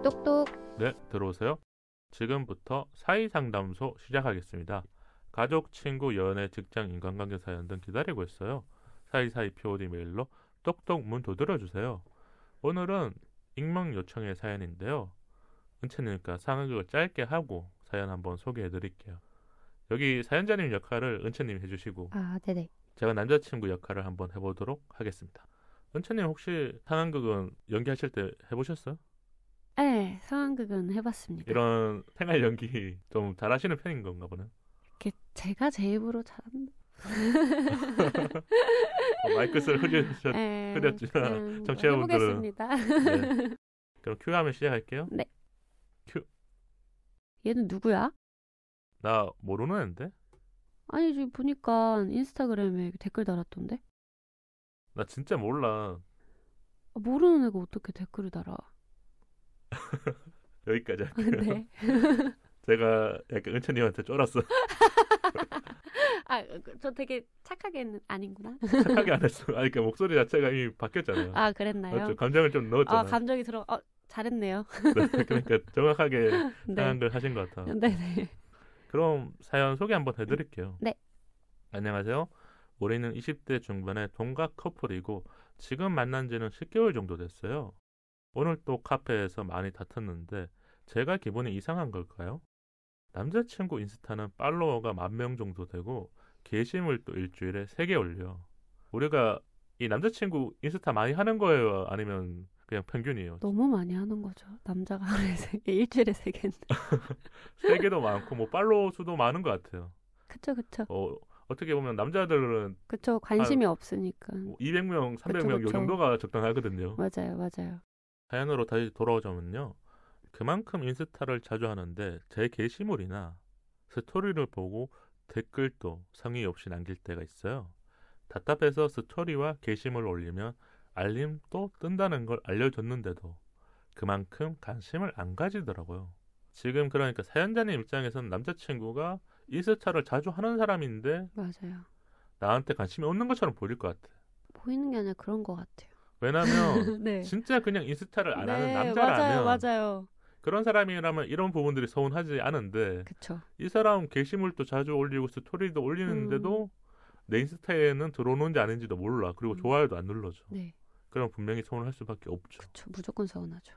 똑똑. 네, 들어오세요. 지금부터 사이상담소 시작하겠습니다. 가족, 친구, 연애, 직장, 인간관계 사연 등 기다리고 있어요. 사이사이 POD 메일로 똑똑 문 두드려주세요. 오늘은 익명 요청의 사연인데요. 은채님과 상황극을 짧게 하고 사연 한번 소개해드릴게요. 여기 사연자님 역할을 은채님이 해주시고 네네. 제가 남자친구 역할을 한번 해보도록 하겠습니다. 은채님 혹시 상황극은 연기하실 때 해보셨어요? 네, 상황극은 해봤습니다. 이런 생활 연기 좀 잘하시는 편인 건가 보네. 이렇게 제가 제 입으로 잘한다. 마이크를 흐렸지만 청취자분들은 해보겠습니다. 네. 그럼 큐 하면 시작할게요. 네. 큐. 얘는 누구야? 나 모르는 애인데? 아니 지금 보니까 인스타그램에 댓글 달았던데? 나 진짜 몰라. 모르는 애가 어떻게 댓글을 달아? 여기까지 할게요. 네. 제가 약간 은채님한테 쫄았어. 저 되게 착하게는 아닌구나. 착하게 안 했어. 그러니까 목소리 자체가 이미 바뀌었잖아요. 그랬나요? 맞죠? 감정을 좀 넣었잖아요. 감정이 잘했네요. 네, 그러니까 정확하게 네. 상황을 하신 것 같아요. 네네. 그럼 사연 소개 한번 해드릴게요. 네. 안녕하세요. 우리는 20대 중반의 동갑 커플이고 지금 만난 지는 10개월 정도 됐어요. 오늘 또 카페에서 많이 다퉜는데 제가 기분이 이상한 걸까요? 남자친구 인스타는 팔로워가 10,000명 정도 되고 게시물 또 일주일에 3개 올려. 우리가 이 남자친구 인스타 많이 하는 거예요? 아니면 그냥 평균이에요? 너무 많이 하는 거죠. 남자가 하루에 3개, 일주일에 3개인데. 3개도 많고 뭐 팔로워 수도 많은 것 같아요. 그쵸. 어떻게 보면 남자들은 그쵸. 관심이 없으니까. 200명, 300명 그쵸. 요 정도가 적당하거든요. 맞아요. 사연으로 다시 돌아오자면요. 그만큼 인스타를 자주 하는데 제 게시물이나 스토리를 보고 댓글도 성의 없이 남길 때가 있어요. 답답해서 스토리와 게시물을 올리면 알림도 뜬다는 걸 알려줬는데도 그만큼 관심을 안 가지더라고요. 지금 그러니까 사연자님 입장에서는 남자친구가 인스타를 자주 하는 사람인데 맞아요. 나한테 관심이 없는 것처럼 보일 것 같아. 보이는 게 아니라 그런 것 같아요. 왜냐면 네. 진짜 그냥 인스타를 안 하는 남자라면 맞아요. 그런 사람이라면 이런 부분들이 서운하지 않은데 그쵸. 이 사람 게시물도 자주 올리고 스토리도 올리는데도 내 인스타에는 들어오는지 아닌지도 몰라. 그리고 좋아요도 안 눌러줘. 네. 그럼 분명히 서운할 수밖에 없죠. 그쵸. 무조건 서운하죠.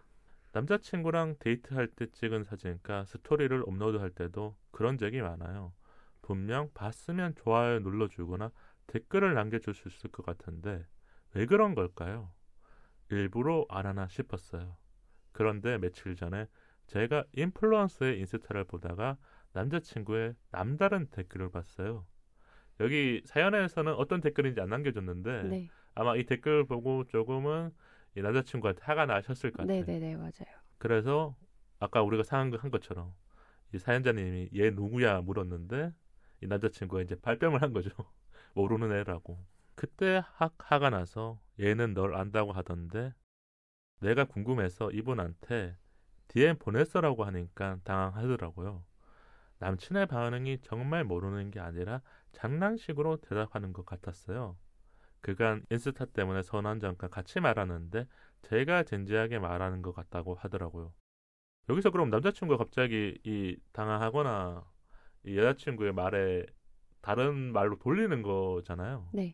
남자친구랑 데이트할 때 찍은 사진과 스토리를 업로드할 때도 그런 적이 많아요. 분명 봤으면 좋아요 눌러주거나 댓글을 남겨줄 수 있을 것 같은데 왜 그런 걸까요? 일부러 안 하나 싶었어요. 그런데 며칠 전에 제가 인플루언서의 인스타를 보다가 남자친구의 남다른 댓글을 봤어요. 여기 사연에서는 어떤 댓글인지 안 남겨줬는데 네. 아마 이 댓글 보고 조금은 이 남자친구한테 화가 나셨을 것 같아요. 네네네, 맞아요. 그래서 아까 우리가 상황극 한 것처럼 이 사연자님이 얘 누구야 물었는데 이 남자친구가 이제 발뺌을 한 거죠. 모르는 애라고. 그때 화가 나서 얘는 널 안다고 하던데 내가 궁금해서 이분한테 DM 보냈어라고 하니까 당황하더라고요. 남친의 반응이 정말 모르는 게 아니라 장난식으로 대답하는 것 같았어요. 그간 인스타 때문에 서운한 점과 같이 말하는데 제가 진지하게 말하는 것 같다고 하더라고요. 여기서 그럼 남자친구가 갑자기 이 당황하거나 이 여자친구의 말에 다른 말로 돌리는 거잖아요. 네.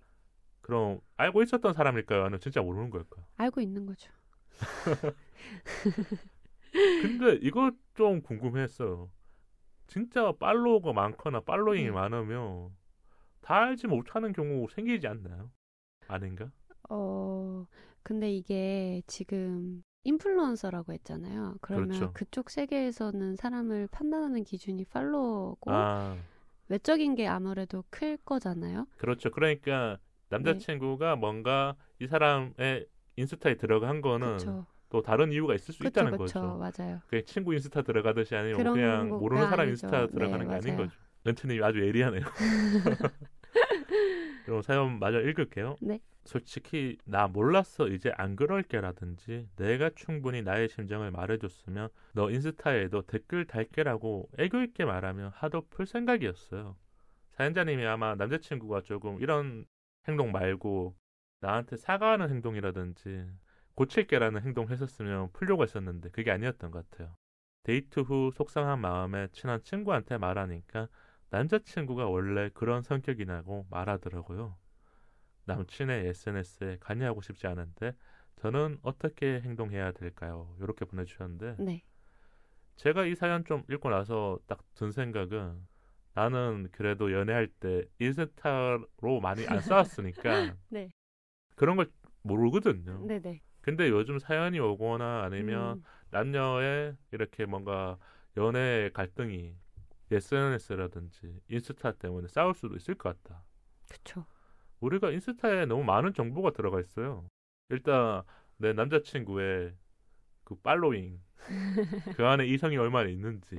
그럼 알고 있었던 사람일까요? 아니면 진짜 모르는 걸까요? 알고 있는 거죠. 근데 이거 좀 궁금했어요. 진짜 팔로워가 많거나 팔로잉이 많으면 다 알지 못하는 경우 생기지 않나요? 아닌가? 근데 이게 지금 인플루언서라고 했잖아요. 그러면 그렇죠. 그쪽 세계에서는 사람을 판단하는 기준이 팔로워고 외적인 게 아무래도 클 거잖아요. 그렇죠. 그러니까 남자친구가 뭔가 이 사람의 인스타에 들어간 거는 그쵸. 또 다른 이유가 있을 수 있다는 그쵸, 거죠. 맞아요. 그냥 친구 인스타 들어가듯이 아니면 그런 그냥 거가 모르는 사람 아니죠. 인스타 들어가는 게 아닌 맞아요. 거죠. 렌트님이 아주 예리하네요. 그럼 사연 마저 읽을게요. 네. 솔직히 나 몰랐어 이제 안 그럴게라든지 내가 충분히 나의 심정을 말해줬으면 너 인스타에도 댓글 달게라고 애교 있게 말하면 하도 풀 생각이었어요. 사연자님이 아마 남자친구가 조금 이런 행동 말고 나한테 사과하는 행동이라든지 고칠게라는 행동을 했었으면 풀려고 했었는데 그게 아니었던 것 같아요. 데이트 후 속상한 마음에 친한 친구한테 말하니까 남자친구가 원래 그런 성격이라고 말하더라고요. 남친의 SNS에 관여하고 싶지 않은데 저는 어떻게 행동해야 될까요? 이렇게 보내주셨는데 네. 제가 이 사연 좀 읽고 나서 딱 든 생각은 나는 그래도 연애할 때 인스타로 많이 안 싸웠으니까 네. 그런 걸 모르거든요. 네네. 근데 요즘 사연이 오거나 아니면 남녀의 이렇게 뭔가 연애 갈등이 SNS라든지 인스타 때문에 싸울 수도 있을 것 같다. 그쵸. 우리가 인스타에 너무 많은 정보가 들어가 있어요. 일단 내 남자친구의 그 팔로잉 그 안에 이성이 얼마나 있는지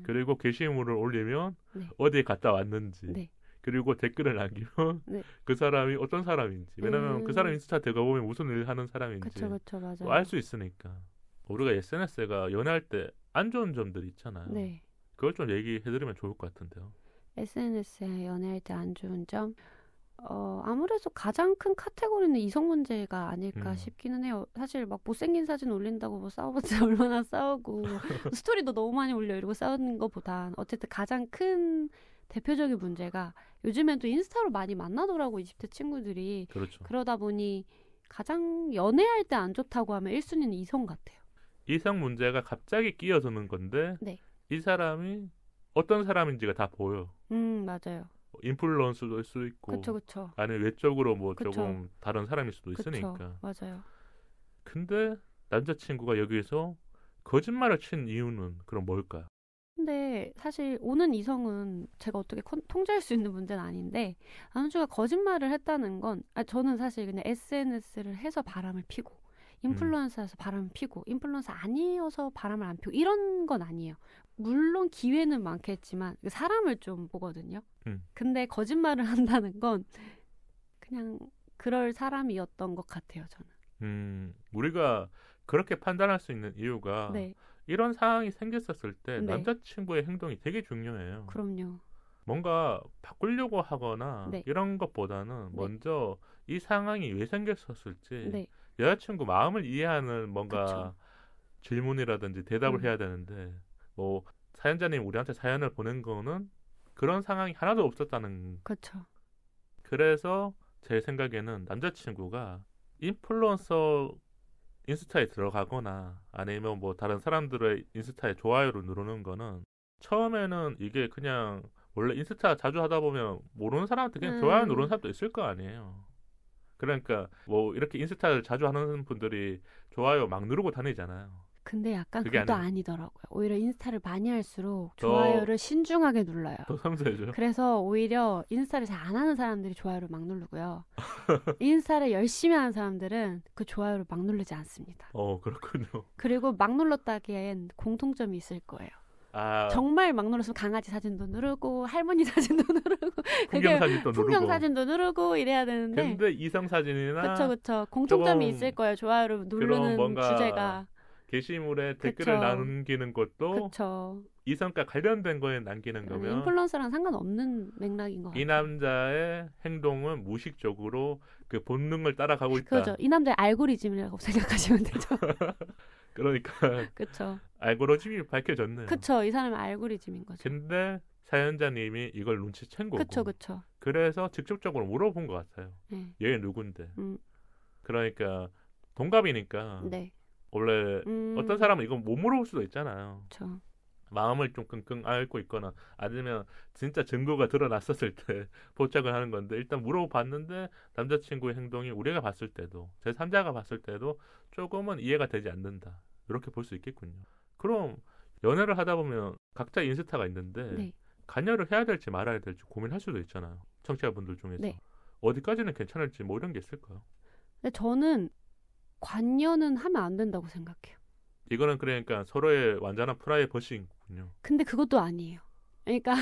그리고 게시물을 올리면 네. 어디에 갔다 왔는지 네. 그리고 댓글을 남기면 네. 그 사람이 어떤 사람인지 왜냐면 그 사람 인스타 들어가보면 무슨 일을 하는 사람인지 그쵸 맞아요. 알 수 있으니까 우리가 SNS가 연애할 때 안 좋은 점들이 있잖아요. 네. 그걸 좀 얘기해드리면 좋을 것 같은데요. SNS에 연애할 때 안 좋은 점? 아무래도 가장 큰 카테고리는 이성 문제가 아닐까 싶기는 해요. 사실 막 못생긴 사진 올린다고 뭐 싸워봤자 얼마나 싸우고 스토리도 너무 많이 올려 이러고 싸우는 것보단 어쨌든 가장 큰 대표적인 문제가 요즘엔 또 인스타로 많이 만나더라고 20대 친구들이. 그렇죠. 그러다 보니 가장 연애할 때 안 좋다고 하면 1순위는 이성 같아요. 이성 문제가 갑자기 끼어드는 건데 네. 이 사람이 어떤 사람인지가 다 보여. 맞아요. 인플루언서일 수도 있고 그쵸. 아니면 외적으로 뭐 그쵸. 조금 다른 사람일 수도 그쵸. 있으니까. 맞아요. 근데 남자친구가 여기서 거짓말을 친 이유는 그럼 뭘까요? 근데 사실 오는 이성은 제가 어떻게 통제할 수 있는 문제는 아닌데 남자가 거짓말을 했다는 건 저는 사실 그냥 SNS를 해서 바람을 피고 인플루언서여서 바람을 피고 인플루언서 아니어서 바람을 안 피고 이런 건 아니에요. 물론 기회는 많겠지만 사람을 좀 보거든요. 근데 거짓말을 한다는 건 그냥 그럴 사람이었던 것 같아요. 저는. 우리가 그렇게 판단할 수 있는 이유가 네. 이런 상황이 생겼었을 때 네. 남자친구의 행동이 되게 중요해요. 그럼요. 뭔가 바꾸려고 하거나 네. 이런 것보다는 먼저 이 상황이 왜 생겼었을지 네. 여자친구 마음을 이해하는 뭔가 그쵸. 질문이라든지 대답을 해야 되는데 뭐 사연자님 우리한테 사연을 보낸 거는 그런 상황이 하나도 없었다는. 그렇죠. 그래서 제 생각에는 남자친구가 인플루언서 인스타에 들어가거나 아니면 뭐 다른 사람들의 인스타에 좋아요를 누르는 거는 처음에는 이게 그냥 원래 인스타 자주 하다 보면 모르는 사람한테 그냥 좋아요 누르는 사람도 있을 거 아니에요. 그러니까 뭐 이렇게 인스타를 자주 하는 분들이 좋아요 막 누르고 다니잖아요. 근데 약간 그게 그것도 아니더라고요. 오히려 인스타를 많이 할수록 좋아요를 신중하게 눌러요. 더 섬세해져요. 그래서 오히려 인스타를 잘 안 하는 사람들이 좋아요를 막 누르고요. 인스타를 열심히 하는 사람들은 그 좋아요를 막 누르지 않습니다. 그렇군요. 그리고 막 눌렀다기엔 공통점이 있을 거예요. 정말 막 눌렀으면 강아지 사진도 누르고 할머니 사진도 누르고 풍경 사진도 누르고 이래야 되는데 근데 이성 사진이나 그쵸 공통점이 있을 거예요. 좋아요를 누르는 주제가 게시물에 댓글을 남기는 것도 그쵸. 이성과 관련된 거에 남기는 거면 인플루언서랑 상관없는 맥락인 것 같아요. 이 남자의 행동은 무의식적으로 그 본능을 따라가고 있다. 그렇죠. 이 남자의 알고리즘이라고 생각하시면 되죠. 그러니까 그쵸. 알고리즘이 밝혀졌네요. 그쵸. 이 사람의 알고리즘인 거죠. 근데 사연자님이 이걸 눈치챈 거고 그쵸. 그래서 직접적으로 물어본 것 같아요. 얘 누군데. 그러니까 동갑이니까 원래 어떤 사람은 이건 못 물어볼 수도 있잖아요. 그쵸. 마음을 좀 끙끙 앓고 있거나 아니면 진짜 증거가 드러났었을 때 포착을 하는 건데 일단 물어봤는데 남자친구의 행동이 우리가 봤을 때도 제3자가 봤을 때도 조금은 이해가 되지 않는다. 이렇게 볼 수 있겠군요. 그럼 연애를 하다 보면 각자 인스타가 있는데 관여를 해야 될지 말아야 될지 고민할 수도 있잖아요. 청취자분들 중에서. 어디까지는 괜찮을지 뭐 이런 게 있을까요? 근데 저는 관여는 하면 안 된다고 생각해요. 이거는 그러니까 서로의 완전한 프라이버시군요. 근데 그것도 아니에요. 그러니까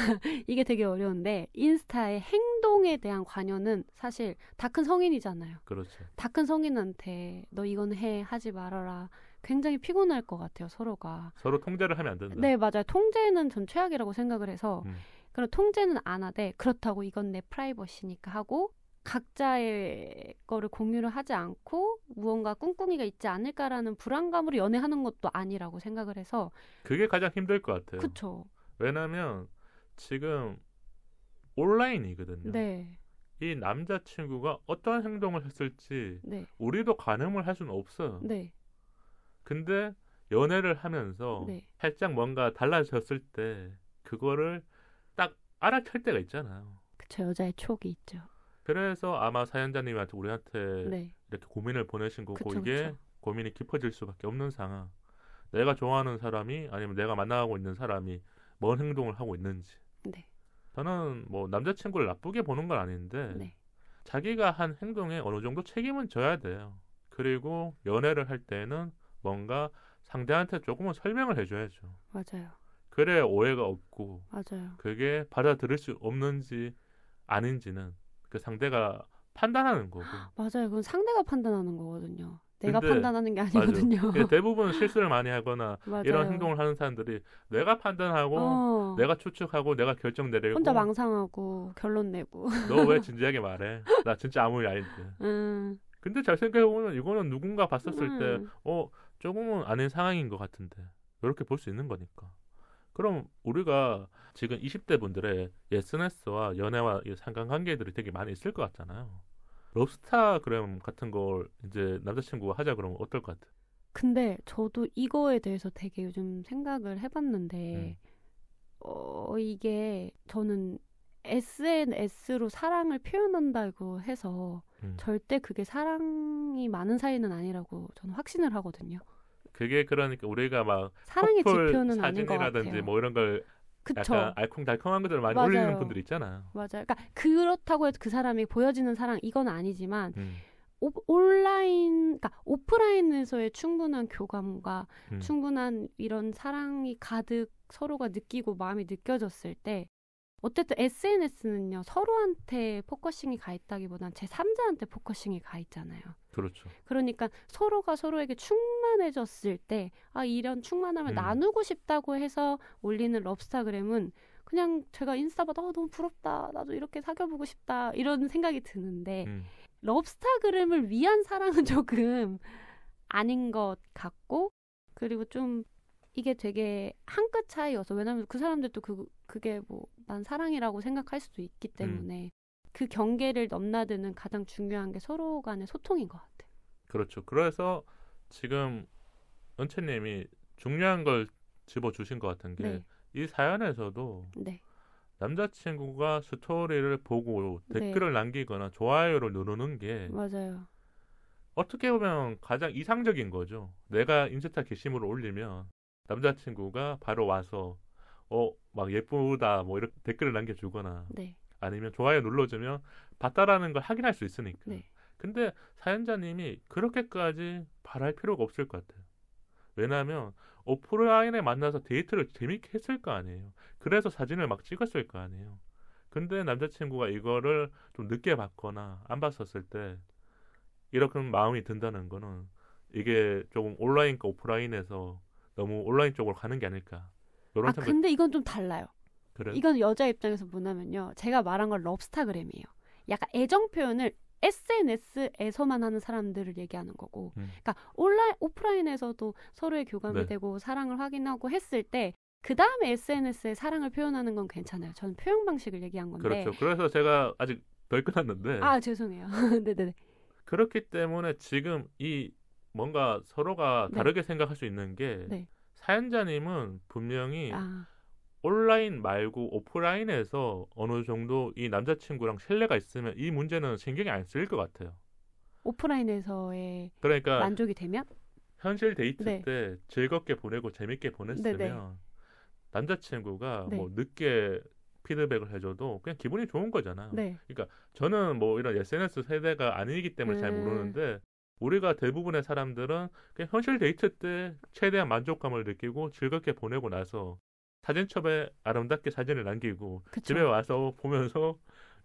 이게 되게 어려운데 인스타의 행동에 대한 관여는 사실 다 큰 성인이잖아요. 그렇죠. 다 큰 성인한테 너 이건 하지 말아라. 굉장히 피곤할 것 같아요, 서로가. 서로 통제를 하면 안 된다. 네, 맞아요. 통제는 전 최악이라고 생각을 해서 그럼 통제는 안 하되 그렇다고 이건 내 프라이버시니까 하고 각자의 거를 공유를 하지 않고 무언가 꿍꿍이가 있지 않을까라는 불안감으로 연애하는 것도 아니라고 생각을 해서 그게 가장 힘들 것 같아요. 그쵸. 왜냐하면 지금 온라인이거든요. 네. 이 남자친구가 어떤 행동을 했을지 네. 우리도 가늠을 할 수는 없어요. 네. 근데 연애를 하면서 네. 살짝 뭔가 달라졌을 때 그거를 딱 알아챌 때가 있잖아요. 그쵸. 여자의 촉이 있죠. 그래서 아마 사연자님한테 우리한테 네. 이렇게 고민을 보내신 거고 그쵸, 이게 그쵸. 고민이 깊어질 수밖에 없는 상황. 내가 좋아하는 사람이 아니면 내가 만나고 있는 사람이 뭔 행동을 하고 있는지. 네. 저는 뭐 남자친구를 나쁘게 보는 건 아닌데 네. 자기가 한 행동에 어느 정도 책임은 져야 돼요. 그리고 연애를 할 때는 뭔가 상대한테 조금은 설명을 해줘야죠. 맞아요. 그래 오해가 없고 맞아요. 그게 받아들일 수 없는지 아닌지는 그 상대가 판단하는 거고. 맞아요. 그건 상대가 판단하는 거거든요. 내가 근데 판단하는 게 아니거든요. 맞아. 대부분 실수를 많이 하거나 맞아요. 이런 행동을 하는 사람들이 내가 판단하고 내가 추측하고 내가 결정 내리고 혼자 망상하고 결론 내고. 너 왜 진지하게 말해? 나 진짜 아무 일 아닌데. 근데 잘 생각해보면 이거는 누군가 봤었을 때 조금은 아닌 상황인 것 같은데 이렇게 볼 수 있는 거니까. 그럼 우리가 지금 20대 분들의 SNS와 연애와 상관관계들이 되게 많이 있을 것 같잖아요. 럽스타그램 같은 걸 이제 남자친구가 하자 그러면 어떨 것 같아? 근데 저도 이거에 대해서 되게 요즘 생각을 해봤는데 이게 저는 SNS로 사랑을 표현한다고 해서 절대 그게 사랑이 많은 사이는 아니라고 저는 확신을 하거든요. 그게 그러니까 우리가 막 사랑의 커플 지표는 아닌 것 사진이라든지 같아요. 뭐 이런 걸 그쵸. 약간 알콩달콩한 것들을 많이 맞아요. 올리는 분들 있잖아요. 맞아요. 그러니까 그렇다고 해서 그 사람이 보여지는 사랑 이건 아니지만 온라인, 그러니까 오프라인에서의 충분한 교감과 충분한 이런 사랑이 가득 서로가 느끼고 마음이 느껴졌을 때 어쨌든 SNS는요 서로한테 포커싱이 가 있다기보단 제3자한테 포커싱이 가 있잖아요. 그렇죠. 그러니까 서로가 서로에게 충만해졌을 때 이런 충만함을 나누고 싶다고 해서 올리는 럽스타그램은 그냥 제가 인스타 보다 너무 부럽다. 나도 이렇게 사귀어보고 싶다. 이런 생각이 드는데 럽스타그램을 위한 사랑은 조금 아닌 것 같고 그리고 좀 이게 되게 한 끗 차이여서 왜냐면 그 사람들도 그게 뭐 난 사랑이라고 생각할 수도 있기 때문에 그 경계를 넘나드는 가장 중요한 게 서로 간의 소통인 것 같아요. 그렇죠. 그래서 지금 은채님이 중요한 걸 집어주신 것 같은 게 이 사연에서도 남자친구가 스토리를 보고 댓글을 남기거나 좋아요를 누르는 게 맞아요. 어떻게 보면 가장 이상적인 거죠. 내가 인스타 게시물을 올리면 남자친구가 바로 와서 막 예쁘다 뭐 이렇게 댓글을 남겨주거나 아니면 좋아요 눌러주면 봤다라는 걸 확인할 수 있으니까. 근데 사연자님이 그렇게까지 바랄 필요가 없을 것 같아요. 왜냐하면 오프라인에 만나서 데이트를 재밌게 했을 거 아니에요. 그래서 사진을 막 찍었을 거 아니에요. 근데 남자친구가 이거를 좀 늦게 봤거나 안 봤었을 때 이렇게 마음이 든다는 거는 이게 조금 온라인과 오프라인에서 너무 온라인 쪽으로 가는 게 아닐까. 근데 이건 좀 달라요. 그래? 이건 여자 입장에서 뭐냐면요. 제가 말한 건 럽스타그램이에요. 약간 애정 표현을 SNS에서만 하는 사람들을 얘기하는 거고 그러니까 오프라인에서도 서로의 교감이 되고 사랑을 확인하고 했을 때 그 다음에 SNS에 사랑을 표현하는 건 괜찮아요. 저는 표현 방식을 얘기한 건데 그렇죠. 그래서 제가 아직 덜 끝났는데 죄송해요. 네네네. 그렇기 때문에 지금 이 뭔가 서로가 다르게 생각할 수 있는 게 사연자님은 분명히 온라인 말고 오프라인에서 어느 정도 이 남자친구랑 신뢰가 있으면 이 문제는 신경이 안 쓰일 것 같아요. 오프라인에서의 그러니까 만족이 되면? 현실 데이트 때 즐겁게 보내고 재밌게 보냈으면 남자친구가 뭐 늦게 피드백을 해줘도 그냥 기분이 좋은 거잖아요. 그러니까 저는 뭐 이런 SNS 세대가 아니기 때문에 잘 모르는데 우리가 대부분의 사람들은 그냥 현실 데이트 때 최대한 만족감을 느끼고 즐겁게 보내고 나서 사진첩에 아름답게 사진을 남기고 그쵸. 집에 와서 보면서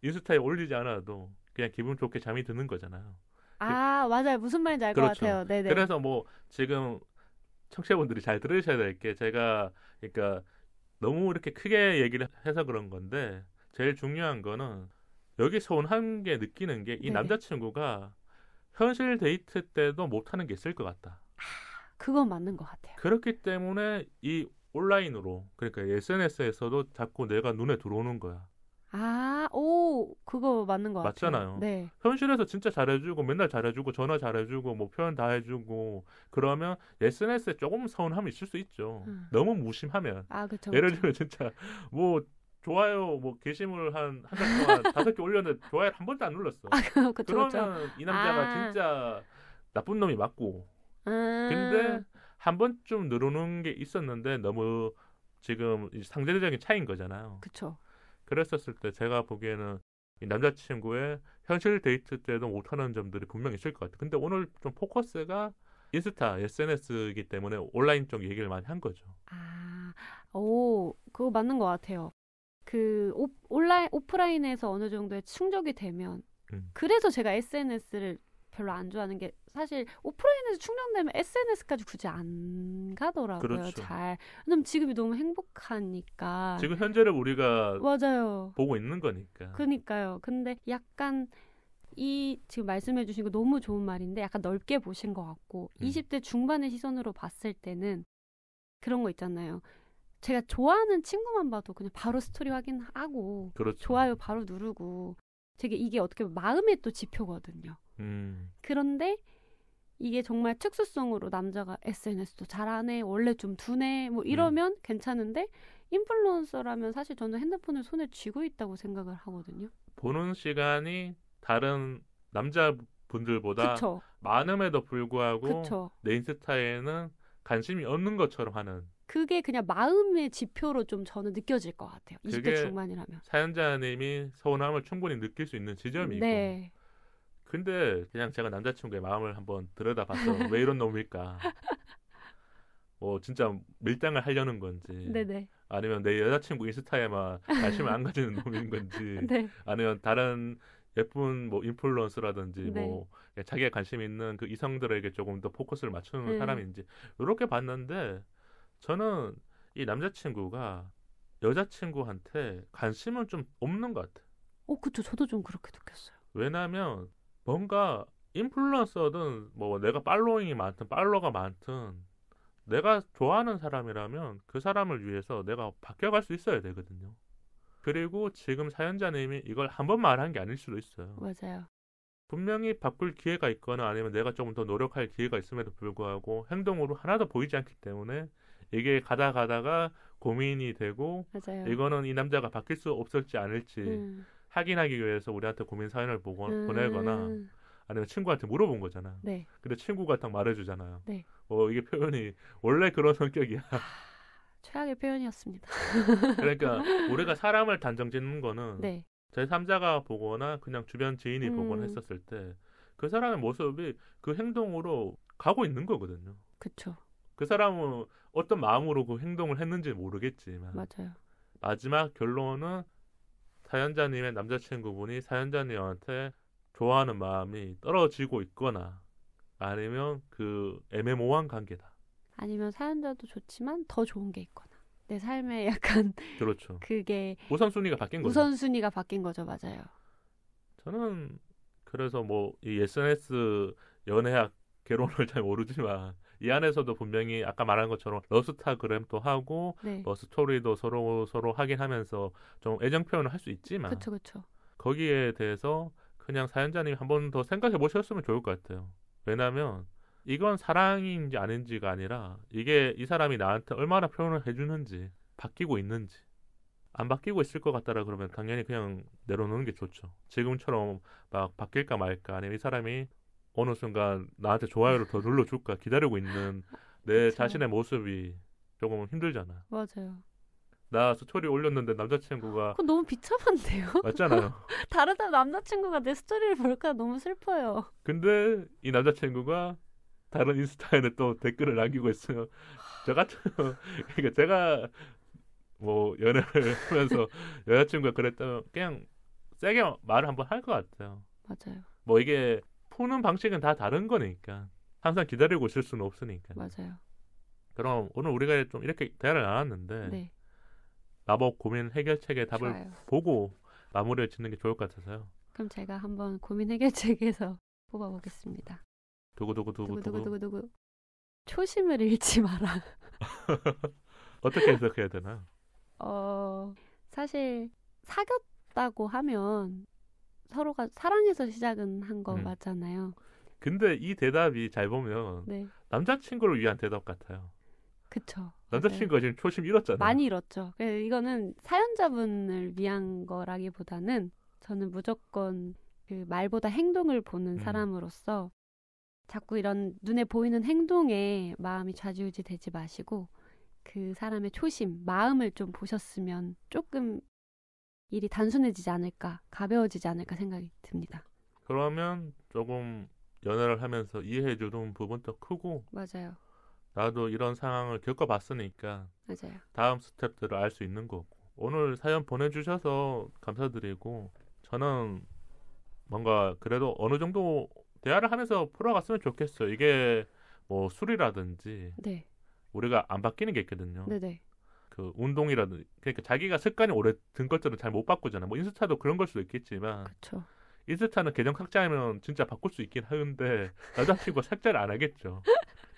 인스타에 올리지 않아도 그냥 기분 좋게 잠이 드는 거잖아요. 아, 맞아요. 무슨 말인지 알 것 그렇죠. 같아요. 네네. 그래서 뭐 지금 청취자분들이 잘 들으셔야 될 게 제가 그러니까 너무 이렇게 크게 얘기를 해서 그런 건데 제일 중요한 거는 여기서 온 한 게 느끼는 게 이 네네. 남자친구가 현실 데이트 때도 못하는 게 있을 것 같다. 그건 맞는 것 같아요. 그렇기 때문에 이 온라인으로 그러니까 SNS에서도 자꾸 내가 눈에 들어오는 거야. 아, 오, 그거 맞는 것 같아요. 맞잖아요. 네. 현실에서 진짜 잘해주고 맨날 잘해주고 전화 잘해주고 뭐 표현 다 해주고 그러면 SNS에 조금 서운함이 있을 수 있죠. 너무 무심하면. 아, 그쵸. 예를 그쵸. 들면 진짜 뭐 좋아요 뭐 게시물 한 달 동안 5개 올렸는데 좋아요 한 번도 안 눌렀어. 그쵸, 그쵸. 그러면 이 남자가 진짜 나쁜 놈이 맞고. 근데 음, 한 번쯤 누르는 게 있었는데 너무 지금 상대적인 차이인 거잖아요. 그쵸. 그랬었을 때 제가 보기에는 이 남자친구의 현실 데이트 때도 못하는 점들이 분명히 있을 것 같아요. 근데 오늘 좀 포커스가 인스타, SNS이기 때문에 온라인 쪽 얘기를 많이 한 거죠. 아, 오, 그거 맞는 것 같아요. 그 오프라인에서 어느 정도의 충족이 되면 그래서 제가 SNS를 별로 안 좋아하는 게 사실 오프라인에서 충족되면 SNS까지 굳이 안 가더라고요. 그렇죠. 잘. 왜냐면 지금이 너무 행복하니까. 지금 현재를 우리가 맞아요. 보고 있는 거니까. 그니까요. 근데 약간 이 지금 말씀해 주신 거 너무 좋은 말인데 약간 넓게 보신 것 같고 20대 중반의 시선으로 봤을 때는 그런 거 있잖아요. 제가 좋아하는 친구만 봐도 그냥 바로 스토리 확인하고 그렇죠. 좋아요 바로 누르고 되게 이게 어떻게 보면 마음의 또 지표거든요. 그런데 이게 정말 특수성으로 남자가 SNS도 잘하네 원래 좀 두네 뭐 이러면 괜찮은데 인플루언서라면 사실 저는 핸드폰을 손에 쥐고 있다고 생각을 하거든요. 보는 시간이 다른 남자분들보다 그쵸. 많음에도 불구하고 그쵸. 내 인스타에는 관심이 없는 것처럼 하는 그게 그냥 마음의 지표로 좀 저는 느껴질 것 같아요. 20대 그게 중반이라면. 사연자님이 서운함을 충분히 느낄 수 있는 지점이고 네. 근데 그냥 제가 남자친구의 마음을 한번 들여다봐서 왜 이런 놈일까 뭐 진짜 밀당을 하려는 건지 네네. 아니면 내 여자친구 인스타에만 관심을 안 가지는 놈인 건지 네. 아니면 다른 예쁜 뭐 인플루언서라든지 네. 뭐 자기가 관심 있는 그 이성들에게 조금 더 포커스를 맞추는 사람인지 이렇게 봤는데 저는 이 남자친구가 여자친구한테 관심은 좀 없는 것 같아요. 그쵸. 저도 좀 그렇게 느꼈어요. 왜냐하면 뭔가 인플루언서든 뭐 내가 팔로잉이 많든 팔로워가 많든 내가 좋아하는 사람이라면 그 사람을 위해서 내가 바뀌어갈 수 있어야 되거든요. 그리고 지금 사연자님이 이걸 한 번 말한 게 아닐 수도 있어요. 맞아요. 분명히 바꿀 기회가 있거나 아니면 내가 조금 더 노력할 기회가 있음에도 불구하고 행동으로 하나도 보이지 않기 때문에 이게 가다가 고민이 되고 맞아요. 이거는 이 남자가 바뀔 수 없을지 않을지 확인하기 위해서 우리한테 고민 사연을 보내거나 아니면 친구한테 물어본 거잖아. 네. 근데 친구가 딱 말해주잖아요. 네. 이게 표현이 원래 그런 성격이야. 최악의 표현이었습니다. 그러니까 우리가 사람을 단정 짓는 거는 네. 제3자가 보거나 그냥 주변 지인이 보거나 했었을 때 그 사람의 모습이 그 행동으로 가고 있는 거거든요. 그쵸. 그 사람은 어떤 마음으로 그 행동을 했는지 모르겠지만 맞아요. 마지막 결론은 사연자님의 남자친구분이 사연자님한테 좋아하는 마음이 떨어지고 있거나 아니면 그 애매모호한 관계다. 아니면 사연자도 좋지만 더 좋은 게 있거나 내 삶에 약간 그렇죠. 그게 우선순위가 바뀐 거죠. 우선순위가 바뀐 거죠. 맞아요. 저는 그래서 뭐 이 SNS 연애학 개론을 잘 모르지만 이 안에서도 분명히 아까 말한 것처럼 러스타그램도 하고 네. 뭐 스토리도 서로 하긴 하면서 좀 애정 표현을 할 수 있지만 그쵸. 거기에 대해서 그냥 사연자님이 한 번 더 생각해 보셨으면 좋을 것 같아요. 왜냐하면 이건 사랑인지 아닌지가 아니라 이게 이 사람이 나한테 얼마나 표현을 해주는지 바뀌고 있는지 안 바뀌고 있을 것 같다라 그러면 당연히 그냥 내려놓는 게 좋죠. 지금처럼 막 바뀔까 말까 아니면 이 사람이 어느 순간 나한테 좋아요를 더 눌러줄까 기다리고 있는 내 그쵸. 자신의 모습이 조금 힘들잖아. 맞아요. 나 스토리 올렸는데 남자친구가 그건 너무 비참한데요? 맞잖아요. 다르다 남자친구가 내 스토리를 볼까 너무 슬퍼요. 근데 이 남자친구가 다른 인스타에는 또 댓글을 남기고 있어요. 저 같은 그러니까 제가 뭐 연애를 하면서 여자친구가 그랬다면 그냥 세게 말을 한번 할 것 같아요. 맞아요. 뭐 이게 푸는 방식은 다 다른 거니까 항상 기다리고 있을 수는 없으니까. 맞아요. 그럼 오늘 우리가 좀 이렇게 대화를 나눴는데 네. 마법 고민 해결책의 답을 좋아요. 보고 마무리를 짓는 게 좋을 것 같아서요. 그럼 제가 한번 고민 해결책에서 뽑아보겠습니다. 두구두구두구두구. 두구두구두구. 초심을 잃지 마라. 어떻게 해석해야 되나? 사실 사귀었다고 하면 서로가 사랑해서 시작은 한 거 맞잖아요. 근데 이 대답이 잘 보면 네. 남자친구를 위한 대답 같아요. 그쵸. 남자친구가 지금 초심 잃었잖아요. 많이 잃었죠. 이거는 사연자분을 위한 거라기보다는 저는 무조건 그 말보다 행동을 보는 사람으로서 자꾸 이런 눈에 보이는 행동에 마음이 좌지우지 되지 마시고 그 사람의 초심, 마음을 좀 보셨으면 조금 일이 단순해지지 않을까, 가벼워지지 않을까 생각이 듭니다. 그러면 조금 연애를 하면서 이해해주는 부분도 크고 맞아요. 나도 이런 상황을 겪어봤으니까 맞아요. 다음 스텝들을 알 수 있는 거고 오늘 사연 보내주셔서 감사드리고 저는 뭔가 그래도 어느 정도 대화를 하면서 풀어갔으면 좋겠어요. 이게 뭐 술이라든지 네. 우리가 안 바뀌는 게 있거든요. 네네. 그 운동이라든지 그러니까 자기가 습관이 오래 든 것들은 잘 못 바꾸잖아. 뭐 인스타도 그런 걸 수도 있겠지만 그렇죠. 인스타는 계정 삭제하면 진짜 바꿀 수 있긴 하는데 남자친구가 삭제를 안 하겠죠.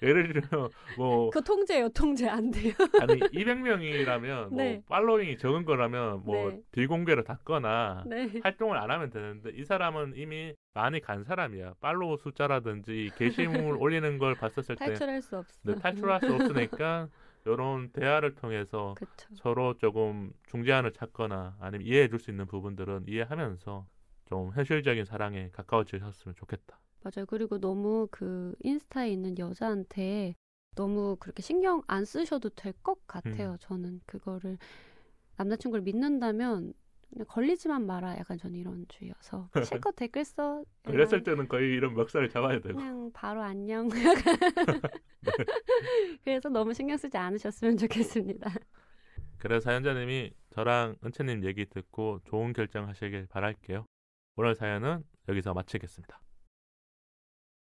예를 들면 뭐 그 통제요, 통제 안 돼요. 아니 200명이라면 네. 뭐 팔로잉이 적은 거라면 뭐 네. 비공개로 닫거나 네. 활동을 안 하면 되는데 이 사람은 이미 많이 간 사람이야. 팔로우 숫자라든지 게시물 올리는 걸 봤었을 때 탈출할 수 없어. 네, 탈출할 수 없으니까 이런 대화를 통해서 그쵸. 서로 조금 중재안을 찾거나 아니면 이해해 줄 수 있는 부분들은 이해하면서 좀 현실적인 사랑에 가까워지셨으면 좋겠다. 맞아요. 그리고 너무 그 인스타에 있는 여자한테 너무 그렇게 신경 안 쓰셔도 될 것 같아요. 저는 그거를 남자친구를 믿는다면 그냥 걸리지만 마라. 약간 저는 이런 주의여서 실컷 댓글 써. 그랬을 때는 거의 이런 멱살을 잡아야 되고. 그냥 바로 안녕. 그래서 너무 신경 쓰지 않으셨으면 좋겠습니다. 그래서 사연자님이 저랑 은채님 얘기 듣고 좋은 결정하시길 바랄게요. 오늘 사연은 여기서 마치겠습니다.